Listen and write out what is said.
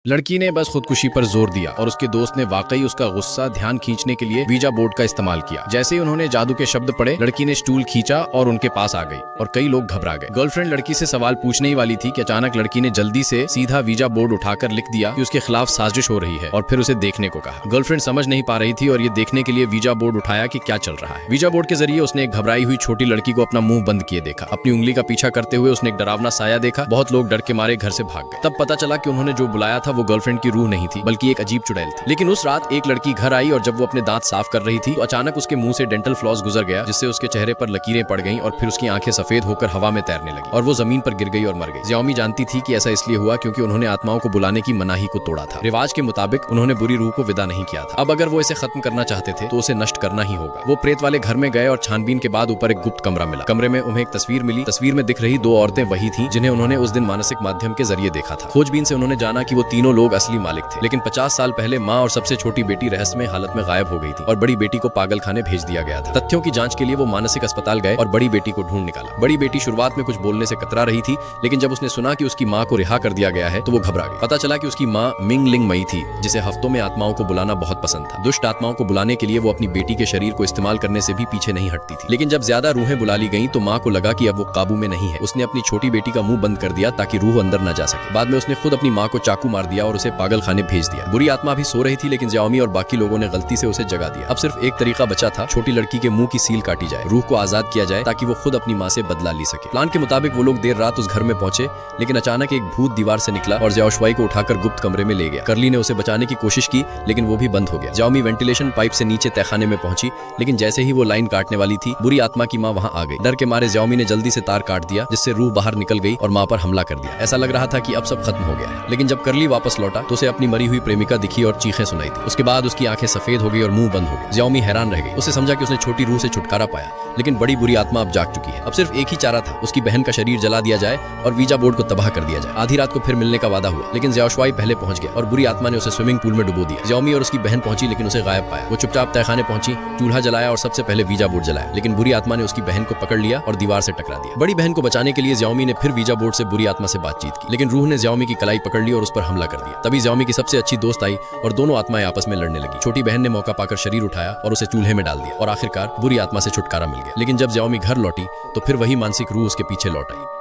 लड़की ने बस खुदकुशी पर जोर दिया और उसके दोस्त ने वाकई उसका गुस्सा ध्यान खींचने के लिए वीजा बोर्ड का इस्तेमाल किया। जैसे ही उन्होंने जादू के शब्द पढ़े, लड़की ने स्टूल खींचा और उनके पास आ गई और कई लोग घबरा गए। गर्लफ्रेंड लड़की से सवाल पूछने ही वाली थी कि अचानक लड़की ने जल्दी से सीधा वीजा बोर्ड उठाकर लिख दिया कि उसके खिलाफ साजिश हो रही है और फिर उसे देखने को कहा। गर्लफ्रेंड समझ नहीं पा रही थी और ये देखने के लिए वीजा बोर्ड उठाया कि क्या चल रहा है। वीजा बोर्ड के जरिए उसने एक घबराई हुई छोटी लड़की को अपना मुंह बंद किए देखा। अपनी उंगली का पीछा करते हुए उसने एक डरावना साया देखा। बहुत लोग डर के मारे घर से भाग गए। तब पता चला कि उन्होंने जो बुलाया था वो गर्लफ्रेंड की रूह नहीं थी, बल्कि एक अजीब चुड़ैल थी। लेकिन उस रात एक लड़की घर आई और जब वो अपने दांत साफ कर रही थी तो अचानक उसके मुंह से डेंटल फ्लॉस गुजर गया, जिससे उसके चेहरे पर लकीरें पड़ गईं और फिर उसकी आंखें सफेद होकर हवा में तैरने लगी और वो जमीन पर गिर गई और मर गई। ज़ियाओमी जानती थी कि ऐसा इसलिए हुआ क्योंकि उन्होंने आत्माओं को बुलाने की मनाही को तोड़ा था। रिवाज के मुताबिक उन्होंने बुरी रूह को विदा नहीं किया था। अब अगर वो इसे खत्म करना चाहते थे तो उसे नष्ट करना ही होगा। वो प्रेत वाले घर में गए और छानबीन के बाद ऊपर एक गुप्त कमरा मिला। कमरे में उन्हें एक तस्वीर मिली। तस्वीर में दिख रही दो औरतें वही थीं जिन्हें उन्होंने उस दिन मानसिक माध्यम के जरिए देखा था। खोजबीन से उन्होंने जाना कि वो तीनों लोग असली मालिक थे, लेकिन 50 साल पहले माँ और सबसे छोटी बेटी रहस्यमय हालत में गायब हो गई थी और बड़ी बेटी को पागल खाने भेज दिया गया था। तथ्यों की जांच के लिए वो मानसिक अस्पताल गए और बड़ी बेटी को ढूंढ निकाला। बड़ी बेटी शुरुआत में कुछ बोलने से कतरा रही थी, लेकिन जब उसने सुना कि उसकी माँ को रिहा कर दिया गया है तो वो घबरा गई। पता चला कि उसकी माँ मिंग लिंग मई थी, जिसे हफ्तों में आत्माओं को बुलाना बहुत पसंद था। दुष्ट आत्माओं को बुलाने के लिए वो अपनी बेटी के शरीर को इस्तेमाल करने से भी पीछे नहीं हटती थी। लेकिन जब ज्यादा रूहें बुला ली गईं तो माँ को लगा कि अब वो काबू में नहीं है। उसने अपनी छोटी बेटी का मुंह बंद कर दिया ताकि रूह अंदर न जा सके। बाद में उसने खुद अपनी माँ को चाकू मार दिया और उसे पागल खाने भेज दिया। बुरी आत्मा भी सो रही थी, लेकिन ज़ियाओमी और बाकी लोगों ने गलती से उसे जगा दिया। अब सिर्फ एक तरीका बचा था, छोटी लड़की के मुंह की सील काटी जाए, रूह को आजाद किया जाए ताकि वो खुद अपनी माँ से बदला ले सके। प्लान के मुताबिक वो लोग देर रात उस घर में पहुंचे, लेकिन अचानक एक भूत दीवार से निकला और ज़ियाओशुआई को उठाकर गुप्त कमरे में ले गया। करली ने उसे बचाने की कोशिश की, लेकिन वो भी बंद हो गया। ज़ियाओमी वेंटिलेशन पाइप से नीचे तहखाने में पहुंची, लेकिन जैसे ही वो लाइन काटने वाली थी, बुरी आत्मा की माँ वहां आ गई। डर के मारे ज़ियाओमी ने जल्दी से तार काट दिया, जिससे रूह बाहर निकल गई और माँ पर हमला कर दिया। ऐसा लग रहा था कि अब सब खत्म हो गया है। लेकिन जब करली वापस लौटा तो उसे अपनी मरी हुई प्रेमिका दिखी और चीखें सुनाई थी। उसके बाद उसकी आंखें सफेद हो गई और मुंह बंद हो गया। ज़ियाओमी हैरान रह गई। उसे समझा कि उसने छोटी रूह से छुटकारा पाया, लेकिन बड़ी बुरी आत्मा अब जाग चुकी है। अब सिर्फ एक ही चारा था, उसकी बहन का शरीर जला दिया जाए और वीजा बोर्ड को तबाह कर दिया जाए। आधी रात को फिर मिलने का वादा हुआ, लेकिन ज़ियाओशुआई पहले पहुंच गया और बुरी आत्मा ने उसे स्विमिंग पूल में डुबो दिया। ज़ियाओमी और उसकी बहन पहुंची, लेकिन उसे गायब पाया। वो चुपचाप तहखाने पहुंची, चूल्हा जलाया और सबसे पहले वीजा बोर्ड जलाया, लेकिन बुरी आत्मा ने उसकी बहन को पकड़ लिया और दीवार से टकरा दिया। बड़ी बहन को बचाने के लिए ज़ियाओमी ने फिर वीजा बोर्ड से बुरी आत्मा से बातचीत की, लेकिन रूह ने ज़ियाओमी की कलाई पकड़ ली और उस पर हमला कर दिया। तभी ज़ियाओमी की सबसे अच्छी दोस्त आई और दोनों आत्माएं आपस में लड़ने लगी। छोटी बहन ने मौका पाकर शरीर उठाया और उसे चूल्हे में डाल दिया और आखिरकार बुरी आत्मा से छुटकारा मिल गया। लेकिन जब ज़ियाओमी घर लौटी तो फिर वही मानसिक रूह उसके पीछे लौट आई।